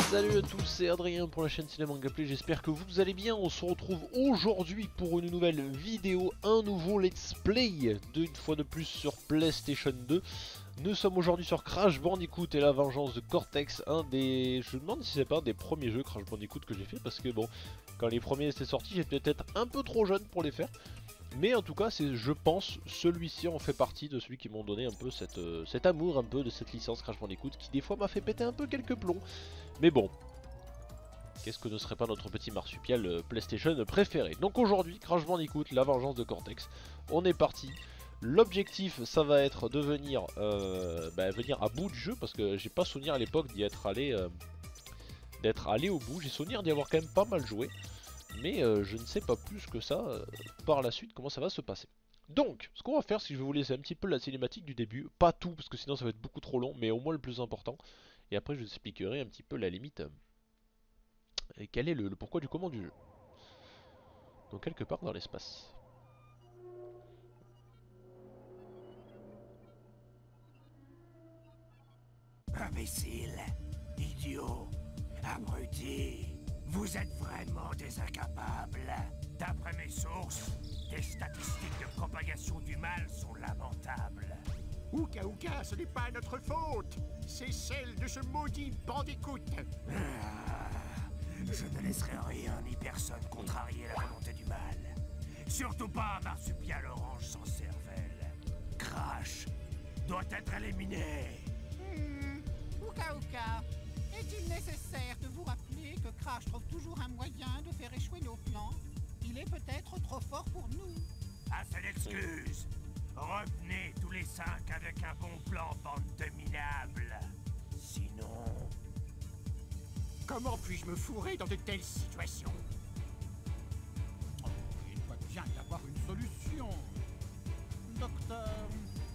Salut à tous, c'est Adrien pour la chaîne Cinéma Gameplay, j'espère que vous allez bien. On se retrouve aujourd'hui pour une nouvelle vidéo, un nouveau let's play, une fois de plus sur PlayStation 2. Nous sommes aujourd'hui sur Crash Bandicoot et la vengeance de Cortex, un des... Je me demande si c'est pas un des premiers jeux Crash Bandicoot que j'ai fait, parce que bon, quand les premiers étaient sortis, j'étais peut-être un peu trop jeune pour les faire. Mais en tout cas, c'est, je pense, celui-ci en fait partie de celui qui m'ont donné un peu cet amour un peu de cette licence Crash Bandicoot, qui des fois m'a fait péter un peu quelques plombs. Mais bon, qu'est-ce que ne serait pas notre petit marsupial PlayStation préféré. Donc aujourd'hui, Crash Bandicoot, la vengeance de Cortex. On est parti. L'objectif, ça va être de venir, venir à bout du jeu, parce que j'ai pas souvenir à l'époque d'y être allé, d'être allé au bout. J'ai souvenir d'y avoir quand même pas mal joué, mais je ne sais pas plus que ça par la suite comment ça va se passer. Donc, ce qu'on va faire, c'est que je vais vous laisser un petit peu la cinématique du début, pas tout, parce que sinon ça va être beaucoup trop long, mais au moins le plus important. Et après, je vous expliquerai un petit peu la limite. Et quel est le pourquoi du comment du jeu. Donc quelque part dans l'espace. Imbécile, idiot, abruti, vous êtes vraiment des incapables. D'après mes sources, les statistiques de propagation du mal sont lamentables. Ouka, ce n'est pas notre faute. C'est celle de ce maudit Bandicoot. Je ne laisserai rien ni personne contrarier la volonté du mal. Surtout pas un marsupial orange sans cervelle. Crash doit être éliminé. Ouka, est-il nécessaire de vous rappeler que Crash trouve toujours un moyen de faire échouer nos plans? Il est peut-être trop fort pour nous. Assez d'excuses. Revenez tous les 5 avec un bon plan, bande de minables. Sinon... Comment puis-je me fourrer dans de telles situations? Il doit bien y avoir une solution. Docteur,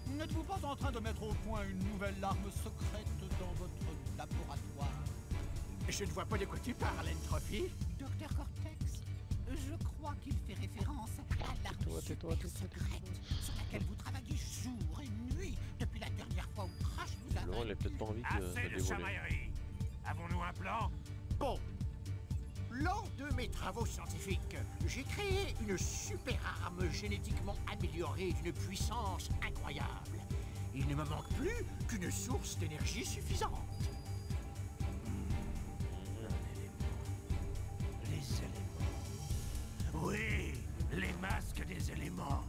n'êtes-vous pas en train de mettre au point une nouvelle arme secrète dans votre laboratoire? Je ne vois pas de quoi tu parles, Entropy. Docteur Cortex, je crois qu'il fait référence à l'arme super secrète sur laquelle vous travaillez jour et nuit depuis la dernière fois où Crash vous a... Non, il a peut-être pas envie de Assez de dévoiler. chamaillerie. Avons-nous un plan? Bon. Lors de mes travaux scientifiques, j'ai créé une super arme génétiquement améliorée d'une puissance incroyable. Il ne me manque plus qu'une source d'énergie suffisante. Les éléments. Oui, les masques des éléments.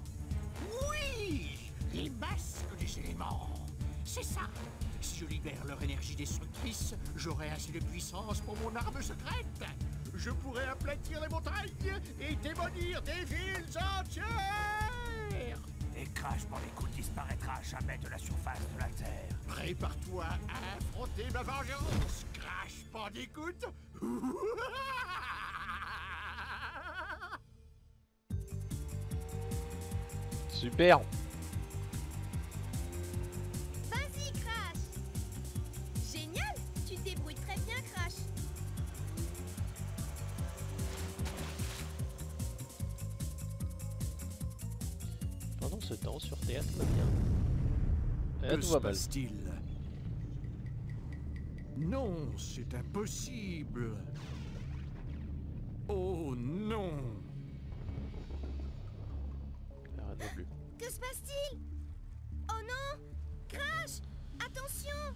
Oui, les masques des éléments. C'est ça. Si je libère leur énergie destructrice, j'aurai assez de puissance pour mon arme secrète. Je pourrais aplatir les montagnes et démolir des villes entières. Et Crash Bandicoot disparaîtra à jamais de la surface de la Terre. Prépare-toi à affronter ma vengeance, Crash Bandicoot. Super. Vas-y, Crash! Génial! Tu te débrouilles très bien, Crash! Pendant ce temps sur théâtre, va bien. Que Tout se va mal. passe-t-il? Non, c'est impossible. Oh non. Arrête non plus. Que se passe-t-il? Oh non! Crash! Attention!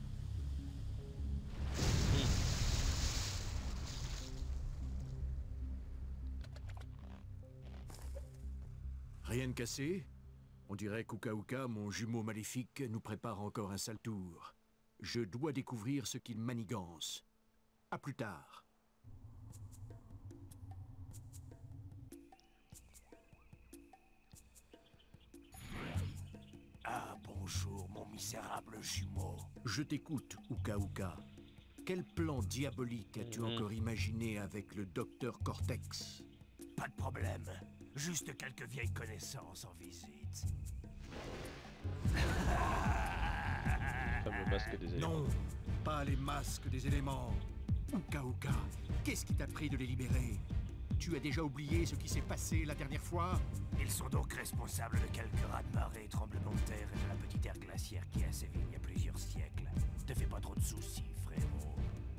Rien de cassé? On dirait qu'Ouka, mon jumeau maléfique, nous prépare encore un sale tour. Je dois découvrir ce qu'il manigance. À plus tard. Ah, bonjour, mon misérable jumeau. Je t'écoute, Ouka. Quel plan diabolique as-tu encore imaginé avec le docteur Cortex? Pas de problème. Juste quelques vieilles connaissances en visite. Le masque des éléments. Non, pas les masques des éléments. Ouka, qu'est-ce qui t'a pris de les libérer? Tu as déjà oublié ce qui s'est passé la dernière fois? Ils sont donc responsables de quelques raz-de-marée, tremblements de terre et de la petite ère glaciaire qui a sévi il y a plusieurs siècles. Te fais pas trop de soucis, frérot.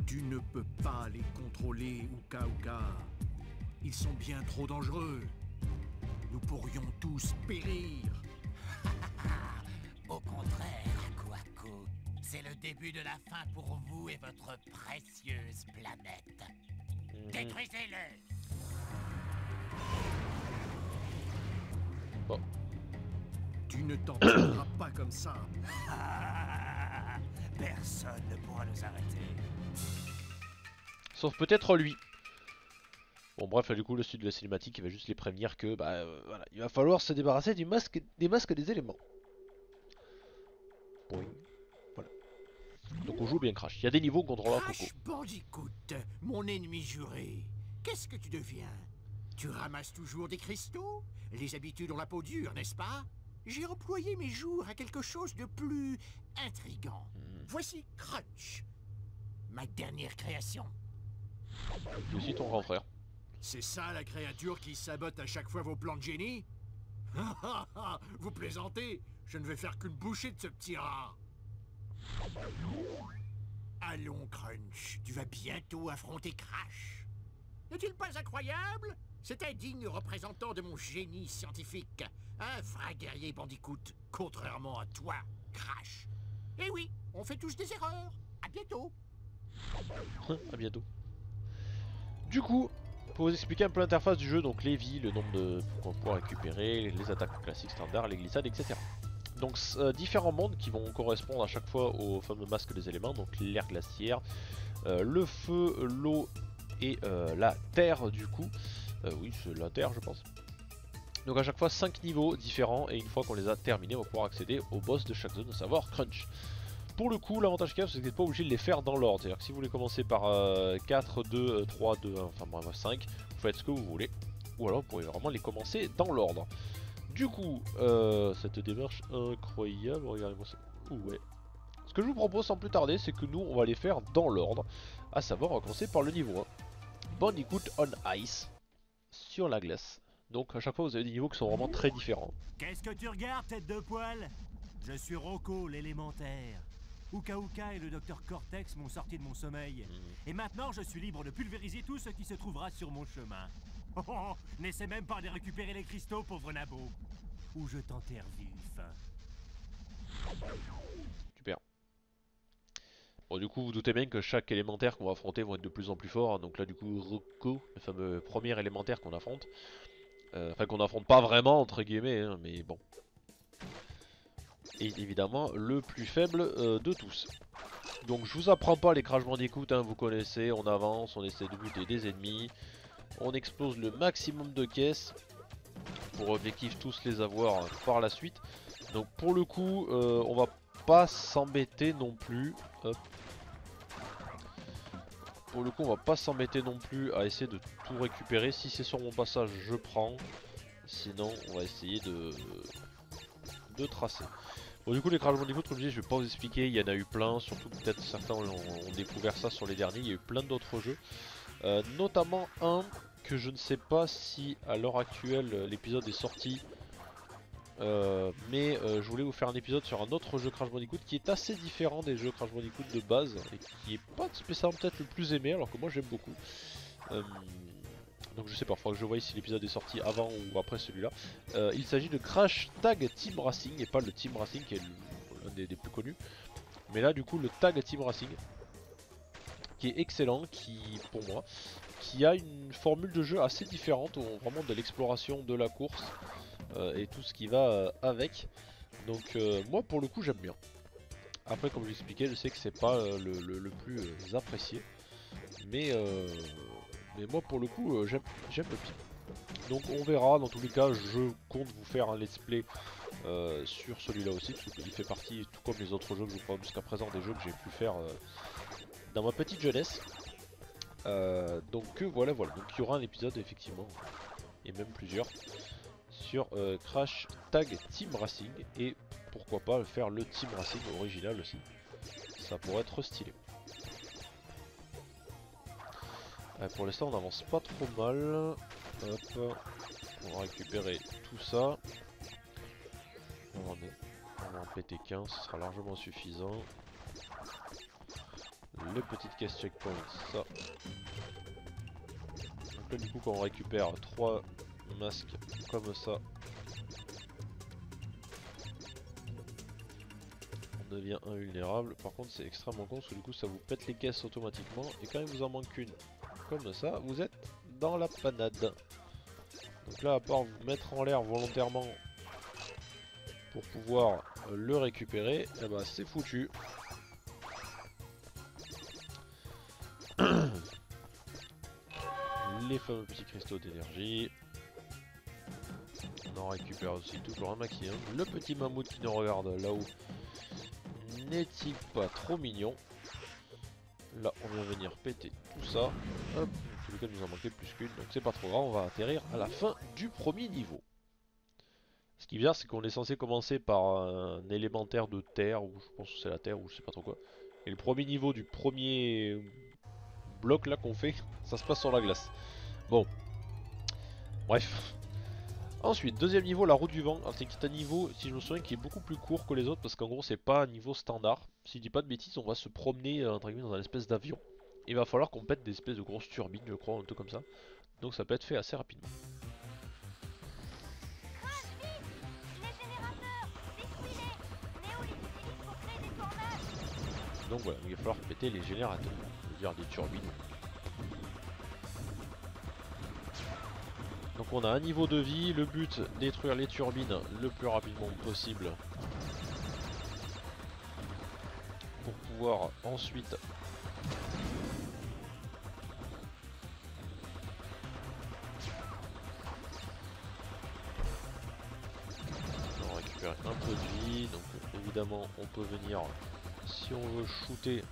Tu ne peux pas les contrôler, Uka Uka. Ils sont bien trop dangereux. Nous pourrions tous périr. Au contraire, Aquaco, c'est le début de la fin pour vous et votre précieuse planète. Détruisez-le! Bon. Tu ne t'en tireras pas comme ça. Personne ne pourra nous arrêter. Sauf peut-être lui. Bon bref, là du coup le sud de la cinématique il va juste les prévenir que voilà, il va falloir se débarrasser des masques des éléments. Boing. Voilà. Donc on joue bien Crash. Il y a des niveaux contrôleur Coco. Crash Bandicoot, mon ennemi juré. Qu'est-ce que tu deviens? Tu ramasses toujours des cristaux? Les habitudes ont la peau dure, n'est-ce pas? J'ai employé mes jours à quelque chose de plus intrigant. Voici Crunch, ma dernière création. Et aussi ton grand frère. C'est ça la créature qui sabote à chaque fois vos plans de génie? Vous plaisantez? Je ne vais faire qu'une bouchée de ce petit rat. Allons, Crunch, tu vas bientôt affronter Crash. N'est-il pas incroyable? C'est un digne représentant de mon génie scientifique. Un vrai guerrier Bandicoot, contrairement à toi, Crash. Eh oui, on fait tous des erreurs. À bientôt. À bientôt. Du coup, pour vous expliquer un peu l'interface du jeu, donc les vies, le nombre de qu'on pourra récupérer, les attaques classiques standards, les glissades, etc. Donc différents mondes qui vont correspondre à chaque fois au fameux masque des éléments, donc l'air glaciaire, le feu, l'eau et la terre du coup. Oui, c'est la terre je pense. Donc à chaque fois 5 niveaux différents et une fois qu'on les a terminés, on va pouvoir accéder au boss de chaque zone, à savoir Crunch. Pour le coup, l'avantage qu'il y a, c'est que vous n'êtes pas obligé de les faire dans l'ordre. C'est-à-dire que si vous voulez commencer par 4, 2, 3, 2, 1, enfin bref 5, vous faites ce que vous voulez. Ou alors vous pourrez vraiment les commencer dans l'ordre. Du coup, cette démarche incroyable, regardez-moi ça. Ouais. Ce que je vous propose sans plus tarder, c'est que nous, on va les faire dans l'ordre. À savoir, on va commencer par le niveau 1. Bandicoot on Ice, sur la glace. Donc à chaque fois, vous avez des niveaux qui sont vraiment très différents. Qu'est-ce que tu regardes, tête de poil? Je suis Rocco, l'élémentaire. Uka Uka et le docteur Cortex m'ont sorti de mon sommeil. Et maintenant, je suis libre de pulvériser tout ce qui se trouvera sur mon chemin. Oh, n'essaie même pas de récupérer les cristaux, pauvre nabo. Ou je t'enterre vif. Super. Bon, du coup, vous doutez bien que chaque élémentaire qu'on va affronter vont être de plus en plus forts. Donc là, du coup, Rocco, le fameux premier élémentaire qu'on affronte. Enfin, qu'on affronte pas vraiment, entre guillemets, hein, mais bon. Et évidemment, le plus faible de tous. Donc, je vous apprends pas les Crash Bandicoot, hein, vous connaissez. On avance, on essaie de buter des ennemis. On explose le maximum de caisses. Pour objectif, tous les avoir par la suite. Donc, pour le coup, on va pas s'embêter non plus. Hop. Pour le coup, on va pas s'embêter non plus à essayer de tout récupérer. Si c'est sur mon passage, je prends. Sinon, on va essayer de tracer. Bon, du coup, les Crash Bandicoot, comme je disais, je vais pas vous expliquer. Il y en a eu plein. Surtout peut-être certains ont découvert ça sur les derniers. Il y a eu plein d'autres jeux. Notamment un que je ne sais pas si à l'heure actuelle l'épisode est sorti. Mais je voulais vous faire un épisode sur un autre jeu Crash Bandicoot qui est assez différent des jeux Crash Bandicoot de base et qui est pas spécialement peut-être le plus aimé alors que moi j'aime beaucoup. Donc je sais pas, il faudra que je voie si l'épisode est sorti avant ou après celui-là. Il s'agit de Crash Tag Team Racing et pas le Team Racing qui est l'un des plus connus. Mais là du coup le Tag Team Racing qui est excellent, qui pour moi, qui a une formule de jeu assez différente, où on vraiment de l'exploration, de la course. Et tout ce qui va avec. Donc moi pour le coup j'aime bien. Après comme je l'expliquais, je sais que c'est pas le plus apprécié. Mais moi pour le coup j'aime bien. Donc on verra, dans tous les cas je compte vous faire un let's play sur celui-là aussi. Parce qu'il fait partie, tout comme les autres jeux que je crois jusqu'à présent, des jeux que j'ai pu faire dans ma petite jeunesse. Donc voilà. Donc il y aura un épisode effectivement, et même plusieurs, sur Crash Tag Team Racing et pourquoi pas faire le Team Racing original aussi, ça pourrait être stylé. Pour l'instant on avance pas trop mal. Hop, on va récupérer tout ça. On va en péter 15, ce sera largement suffisant. les petites caisses checkpoint, ça. Donc là du coup quand on récupère 3 masques comme ça, on devient invulnérable. Par contre c'est extrêmement con parce que du coup ça vous pète les caisses automatiquement et quand il vous en manque une comme ça, vous êtes dans la panade. Donc là à part vous mettre en l'air volontairement pour pouvoir le récupérer, et bah c'est foutu. Les fameux petits cristaux d'énergie. On en récupère aussi toujours un maximum. Le petit mammouth qui nous regarde là-haut n'est-il pas trop mignon? Là on vient venir péter tout ça. Hop, en tous les cas il nous en manquait plus qu'une, donc c'est pas trop grave, on va atterrir à la fin du premier niveau. Ce qui est bien c'est qu'on est censé commencer par un élémentaire de terre, ou je pense que c'est la terre, ou je sais pas trop quoi. Et le premier niveau du premier bloc là qu'on fait, ça se passe sur la glace. Bon, bref. Ensuite, deuxième niveau, la roue du vent. C'est un niveau, si je me souviens, qui est beaucoup plus court que les autres parce qu'en gros c'est pas un niveau standard. Si je dis pas de bêtises, on va se promener entre guillemets dans un espèce d'avion. Il va falloir qu'on pète des espèces de grosses turbines, je crois, un truc comme ça. Donc ça peut être fait assez rapidement. Donc voilà, il va falloir péter les générateurs, c'est-à-dire des turbines. Donc on a un niveau de vie, le but détruire les turbines le plus rapidement possible pour pouvoir ensuite on récupère un peu de vie. Donc évidemment on peut venir, si on veut shooter,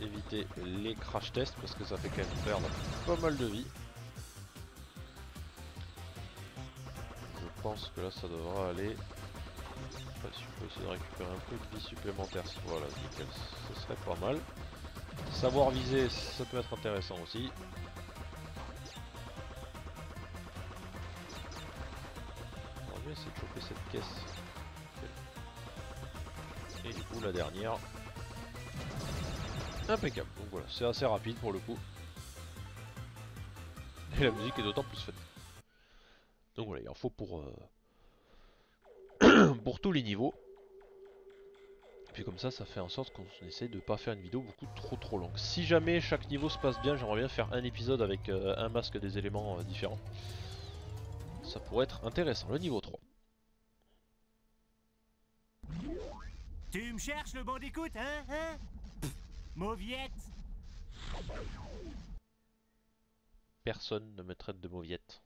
éviter les crash tests parce que ça fait quand même perdre pas mal de vie. Je pense que là ça devra aller. Enfin, si on peut essayer de récupérer un peu de vie supplémentaire, voilà, nickel, ce serait pas mal. Savoir viser, ça peut être intéressant aussi. On va essayer de choper cette caisse. Et du coup la dernière. Impeccable, donc voilà, c'est assez rapide pour le coup. Et la musique est d'autant plus fun. Donc voilà, il en faut pour, pour tous les niveaux. Et puis comme ça fait en sorte qu'on essaye de pas faire une vidéo beaucoup trop longue. Si jamais chaque niveau se passe bien, j'aimerais bien faire un épisode avec un masque des éléments différents. Ça pourrait être intéressant, le niveau 3. Tu me cherches le bandicoot, hein? Mauviette. Personne ne me traite de mauviette.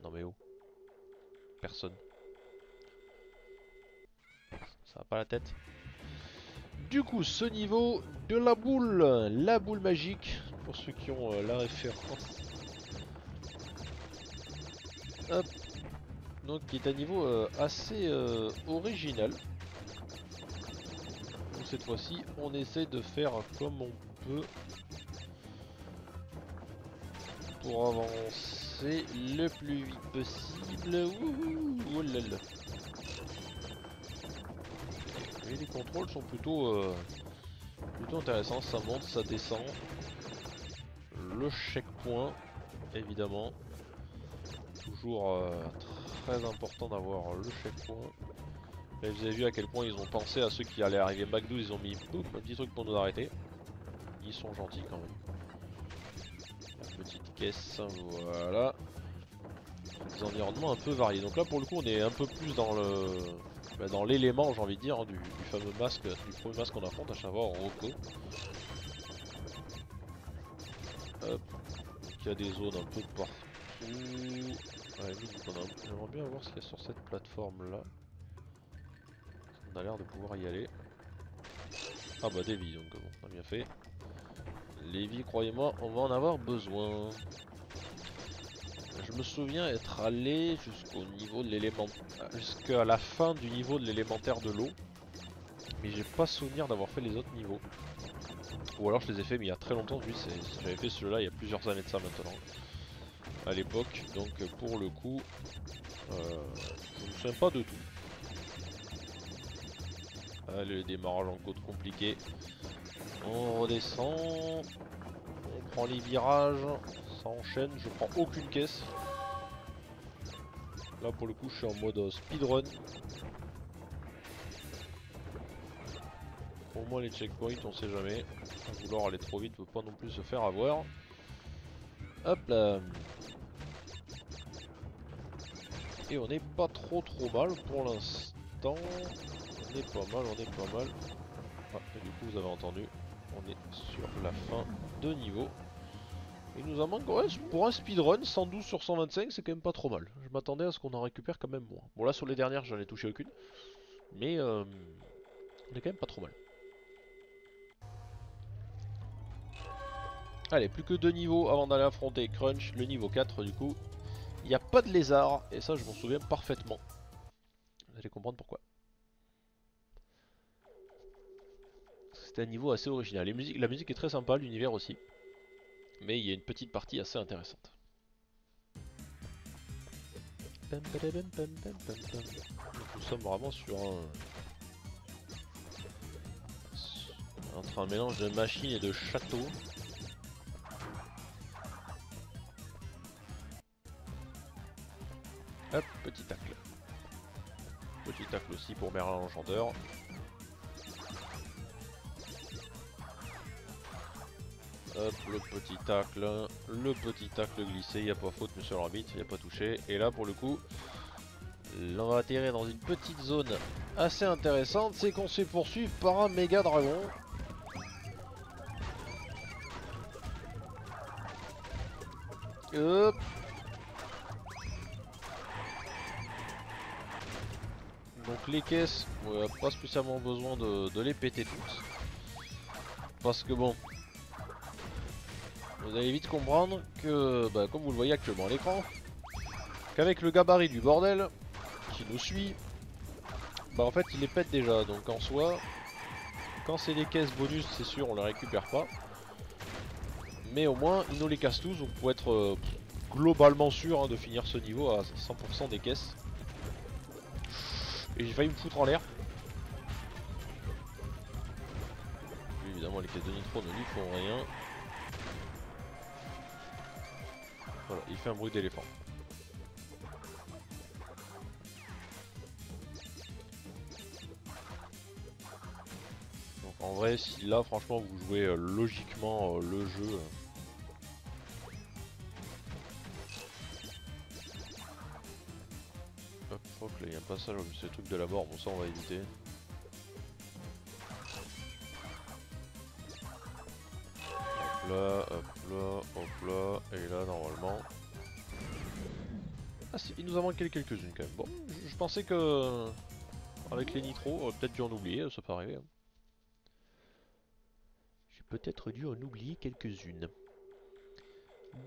Non mais oh. Personne. Ça va pas la tête. Du coup, ce niveau de la boule magique, pour ceux qui ont la référence. Hop. Donc qui est un niveau assez original. Cette fois-ci, on essaie de faire comme on peut pour avancer le plus vite possible. Ouh là là. Et les contrôles sont plutôt intéressants. Ça monte, ça descend. Le checkpoint, évidemment. Toujours très important d'avoir le checkpoint. Et vous avez vu à quel point ils ont pensé à ceux qui allaient arriver McDo, ils ont mis boum, un petit truc pour nous arrêter. Ils sont gentils quand même. Une petite caisse, voilà. Des environnements un peu variés. Donc là pour le coup on est un peu plus dans le dans l'élément, j'ai envie de dire, hein, du fameux masque, du premier masque qu'on affronte à chaque fois en Rocco. Hop. Donc il y a des zones un peu de partout. Ouais, j'aimerais bien voir ce qu'il y a sur cette plateforme là. On a l'air de pouvoir y aller. Ah bah des vies, donc bon, on a bien fait. Les vies, croyez-moi, on va en avoir besoin. Je me souviens être allé jusqu'au niveau de l'élément, jusqu'à la fin du niveau de l'élémentaire de l'eau. Mais j'ai pas souvenir d'avoir fait les autres niveaux. Ou alors je les ai fait mais il y a très longtemps, j'avais fait celui-là il y a plusieurs années de ça maintenant. à l'époque, donc pour le coup, je ne me souviens pas de tout. Allez, le démarrage en côte compliqué. On redescend, on prend les virages, ça enchaîne, je prends aucune caisse. Là pour le coup je suis en mode speedrun. Au moins les checkpoints on sait jamais. À vouloir aller trop vite, faut pas non plus se faire avoir. Hop là. Et on n'est pas trop mal pour l'instant. On est pas mal, on est pas mal. Ah, et du coup vous avez entendu, on est sur la fin de niveau. Il nous en manque, ouais, pour un speedrun, 112 sur 125 c'est quand même pas trop mal. Je m'attendais à ce qu'on en récupère quand même moins. Bon là sur les dernières j'en ai touché aucune. Mais on est quand même pas trop mal. Allez, plus que 2 niveaux avant d'aller affronter Crunch, le niveau 4 du coup. Il n'y a pas de lézard, et ça je m'en souviens parfaitement. Vous allez comprendre pourquoi. C'est un niveau assez original. La musique est très sympa, l'univers aussi. Mais il y a une petite partie assez intéressante. Nous sommes vraiment sur entre un mélange de machines et de châteaux. Hop, petit tacle. Petit tacle aussi pour Merlin l'Enchanteur. Hop, le petit tacle glissé, il n'y a pas faute monsieur l'arbitre, il n'y a pas touché. Et là pour le coup, on va atterrir dans une petite zone assez intéressante, c'est qu'on se fait poursuivre par un méga dragon. Hop. Donc les caisses, on n'a pas spécialement besoin de les péter toutes. Parce que bon, vous allez vite comprendre que, bah, comme vous le voyez actuellement à l'écran, qu'avec le gabarit du bordel qui nous suit, bah en fait il les pète déjà. Donc en soi, quand c'est des caisses bonus c'est sûr on les récupère pas. Mais au moins il nous les casse tous, donc pour être globalement sûr de finir ce niveau à 100% des caisses. Et j'ai failli me foutre en l'air. Évidemment les caisses de nitro ne lui font rien. Voilà, il fait un bruit d'éléphant. Donc en vrai si là franchement vous jouez logiquement le jeu. Hop, je crois que là il y a un passage où c'est le truc de la mort, bon ça on va éviter. Hop là, et là normalement... Ah si, il nous en manquait quelques-unes quand même. Bon, je pensais que... Avec les nitros, on aurait peut-être dû en oublier, ça peut arriver. J'ai peut-être dû en oublier quelques-unes.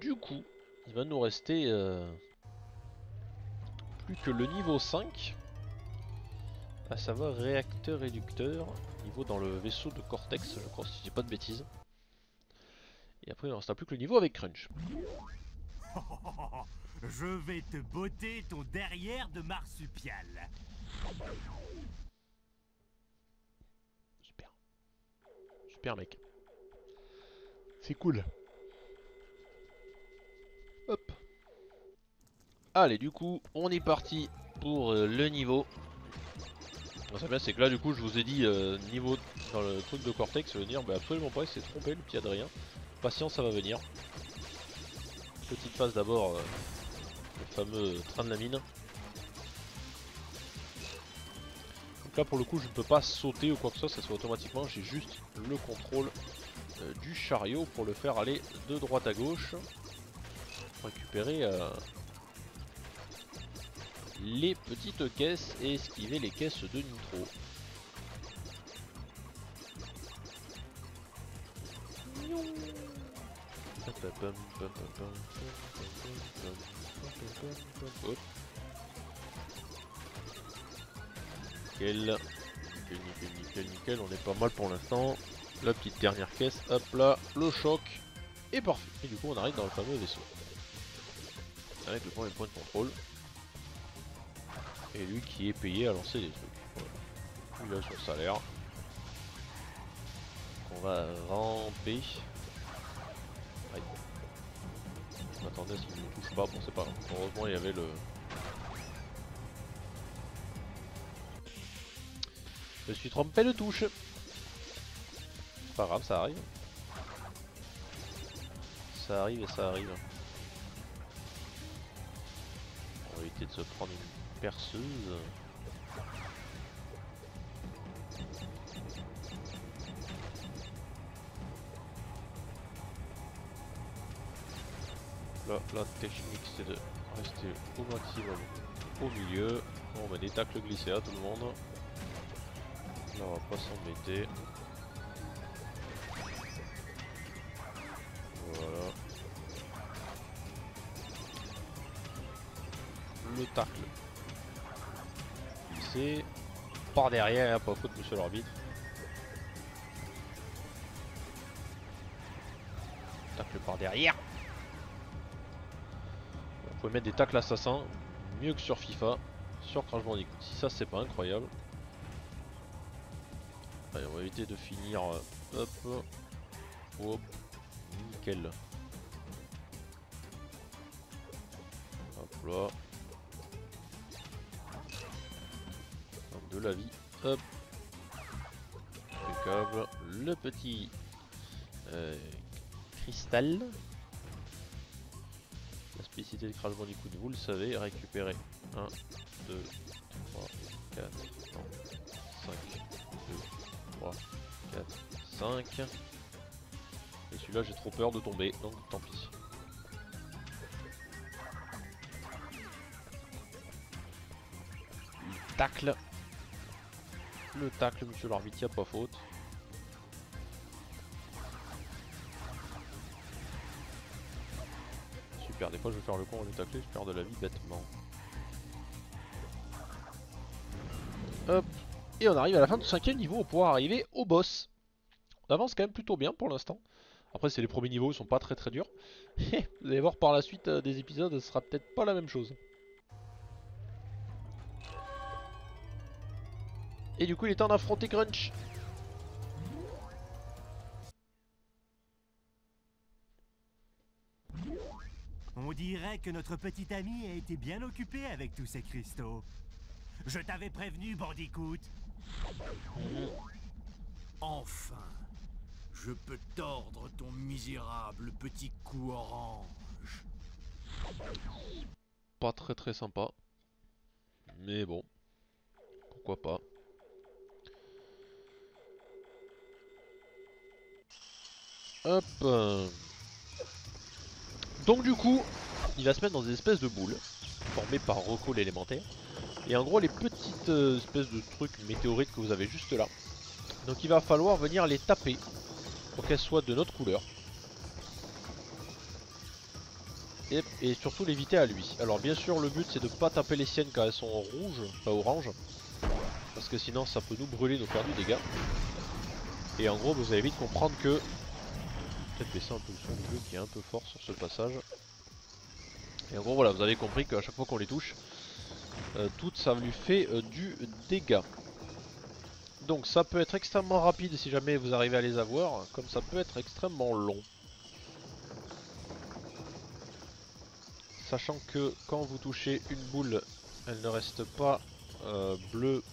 Du coup, il va nous rester... plus que le niveau 5. À savoir réacteur réducteur. Niveau dans le vaisseau de Cortex, je crois, si je dis pas de bêtises. Et après il ne restera plus que le niveau avec Crunch. Je vais te botter ton derrière de marsupial. Super. Super mec. C'est cool. Hop. Allez du coup on est parti pour le niveau. Ce qui bien c'est que là du coup je vous ai dit niveau dans le truc de Cortex, ça veut dire bah, absolument pas, il s'est trompé le petit Adrien. Patience, ça va venir. Petite phase d'abord, le fameux train de la mine. Donc là pour le coup je ne peux pas sauter ou quoi que ce soit, ça se fait automatiquement, j'ai juste le contrôle du chariot pour le faire aller de droite à gauche. Pour récupérer les petites caisses et esquiver les caisses de nitro. Hop. Nickel. Nickel, on est pas mal pour l'instant. La petite dernière caisse, hop là, le choc, et parfait. Et du coup on arrive dans le fameux vaisseau. avec le premier point de contrôle. Et lui qui est payé à lancer des trucs. Voilà. Il a son salaire. On va ramper. Aïe. Je m'attendais à ce qu'il ne touche pas, bon c'est pas grave. Heureusement il y avait le... Je me suis trompé de touche. C'est pas grave, ça arrive. Ça arrive et ça arrive. On va éviter de se prendre une perceuse. Là, la technique c'est de rester au maximum au milieu. On met des tacles glissés à tout le monde. Là on va pas s'embêter. Voilà. Le tacle. Glissé. Par derrière, pas faute monsieur l'arbitre. Tacle par derrière. Vous pouvez mettre des tacles assassins, mieux que sur FIFA, sur Crash Bandicoot. Si ça c'est pas incroyable. Allez, on va éviter de finir. Hop, hop, nickel. Hop là. Donc de la vie. Hop. Impeccable. Le petit cristal. La spécificité de Crash Bandicoot, vous le savez, récupérer 1, 2, 3, 4, 5, 2, 3, 4, 5. Et celui-là, j'ai trop peur de tomber, donc tant pis. Le tacle. Le tacle, monsieur l'arbitre, y'a pas faute. Super, des fois je vais faire le con au lieu de tacler, je perds de la vie bêtement. Hop. Et on arrive à la fin du 5e niveau, on pourra arriver au boss. On avance quand même plutôt bien pour l'instant. Après c'est les premiers niveaux, ils sont pas très durs. Vous allez voir par la suite des épisodes, ce sera peut-être pas la même chose. Et du coup il est temps d'affronter Crunch. On dirait que notre petit ami a été bien occupé avec tous ces cristaux. Je t'avais prévenu, Bandicoot. Enfin, je peux tordre ton misérable petit cou orange. Pas très sympa. Mais bon. Pourquoi pas. Hop. Donc du coup, il va se mettre dans des espèces de boules formées par Rocco l'élémentaire. Et en gros les petites espèces de trucs météorites que vous avez juste là. Donc il va falloir venir les taper pour qu'elles soient de notre couleur. Et surtout l'éviter à lui. Alors bien sûr le but c'est de ne pas taper les siennes quand elles sont rouges, pas orange. Parce que sinon ça peut nous brûler, nous faire du dégât. Et en gros vous allez vite comprendre que... Peut-être baisser un peu le son du jeu qui est un peu fort sur ce passage. Et en gros voilà, vous avez compris qu'à chaque fois qu'on les touche, tout ça lui fait du dégât. Donc ça peut être extrêmement rapide si jamais vous arrivez à les avoir, comme ça peut être extrêmement long. Sachant que quand vous touchez une boule, elle ne reste pas bleue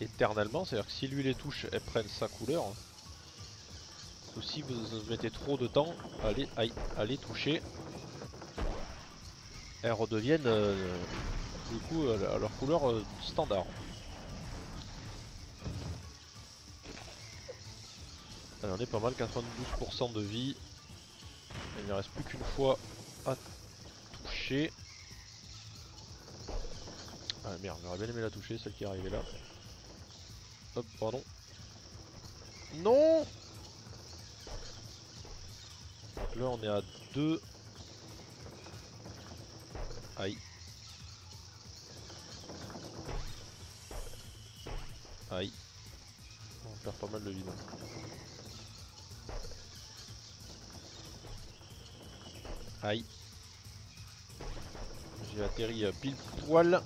éternellement, c'est-à-dire que si lui les touche, elles prennent sa couleur. Ou si vous mettez trop de temps à les toucher, elles redeviennent du coup à leur couleur standard. Allez, on est pas mal, 92% de vie. Il ne reste plus qu'une fois à toucher. Ah merde, j'aurais bien aimé la toucher, celle qui est arrivée là. Hop, pardon. Non! Donc là on est à 2. Aïe. Aïe. On perd pas mal de vie donc. Aïe. J'ai atterri pile poil.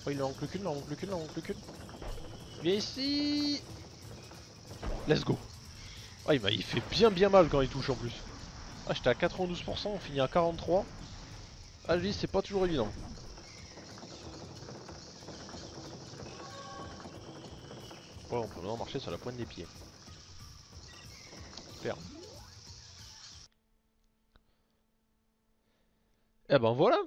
Oh, il en manque plus qu'une, il en manque plus qu'une, il en manque plus qu'une. Viens ici. Let's go. Ah, il fait bien mal quand il touche en plus. Ah, j'étais à 92%, on finit à 43%. Ah, je dis, c'est pas toujours évident. Ouais, on peut vraiment marcher sur la pointe des pieds. Super. Eh ben voilà.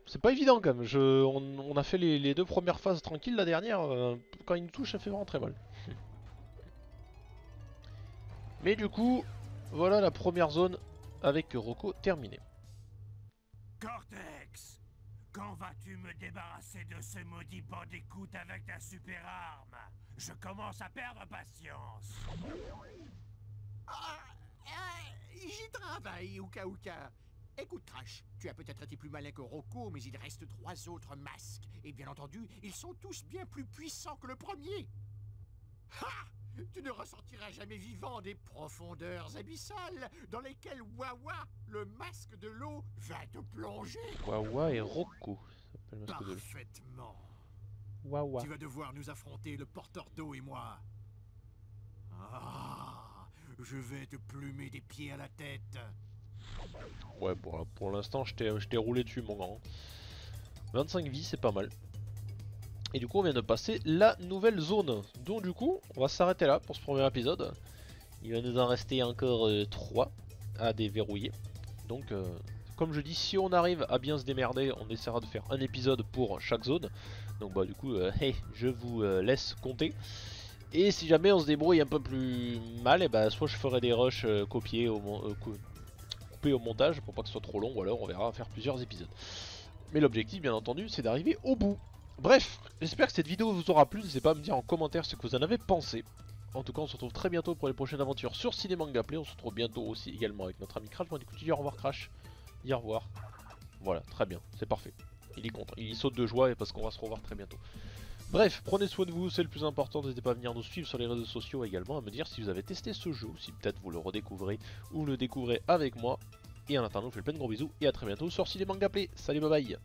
C'est pas évident quand même. On a fait les deux premières phases tranquilles, la dernière. Quand il nous touche, ça fait vraiment très mal. Mais du coup, voilà la première zone avec Rocco terminée. Cortex, quand vas-tu me débarrasser de ce maudit bandicoot avec ta super arme? Je commence à perdre patience. J'y travaille, Uka. Écoute, Crash, tu as peut-être été plus malin que Rocco, mais il reste 3 autres masques. Et bien entendu, ils sont tous bien plus puissants que le premier. Ha! Tu ne ressortiras jamais vivant des profondeurs abyssales dans lesquelles Wawa, le masque de l'eau, va te plonger. Wawa et Rocco. Ça s'appelle le masque de l'eau. Parfaitement. Wawa. Tu vas devoir nous affronter, le porteur d'eau et moi. Ah, je vais te plumer des pieds à la tête. Ouais, pour l'instant, je t'ai roulé dessus, mon grand. 25 vies, c'est pas mal. Et du coup, on vient de passer la nouvelle zone. Donc, du coup, on va s'arrêter là pour ce premier épisode. Il va nous en rester encore 3 à déverrouiller. Donc, comme je dis, si on arrive à bien se démerder, on essaiera de faire un épisode pour chaque zone. Donc, bah, du coup, hey, je vous laisse compter. Et si jamais on se débrouille un peu plus mal, et bah, soit je ferai des rushs coupés au montage pour pas que ce soit trop long, ou alors on verra faire plusieurs épisodes. Mais l'objectif, bien entendu, c'est d'arriver au bout. Bref, j'espère que cette vidéo vous aura plu. N'hésitez pas à me dire en commentaire ce que vous en avez pensé. En tout cas, on se retrouve très bientôt pour les prochaines aventures sur Cinemanga Play. On se retrouve bientôt aussi également avec notre ami Crash. Bon, du coup, tu dis au revoir, Crash. Dis au revoir. Voilà, très bien, c'est parfait. Il est content, il saute de joie parce qu'on va se revoir très bientôt. Bref, prenez soin de vous, c'est le plus important. N'hésitez pas à venir nous suivre sur les réseaux sociaux également, à me dire si vous avez testé ce jeu, si peut-être vous le redécouvrez ou le découvrez avec moi. Et en attendant, je vous fais plein de gros bisous et à très bientôt sur Cinemanga Play. Salut, bye bye.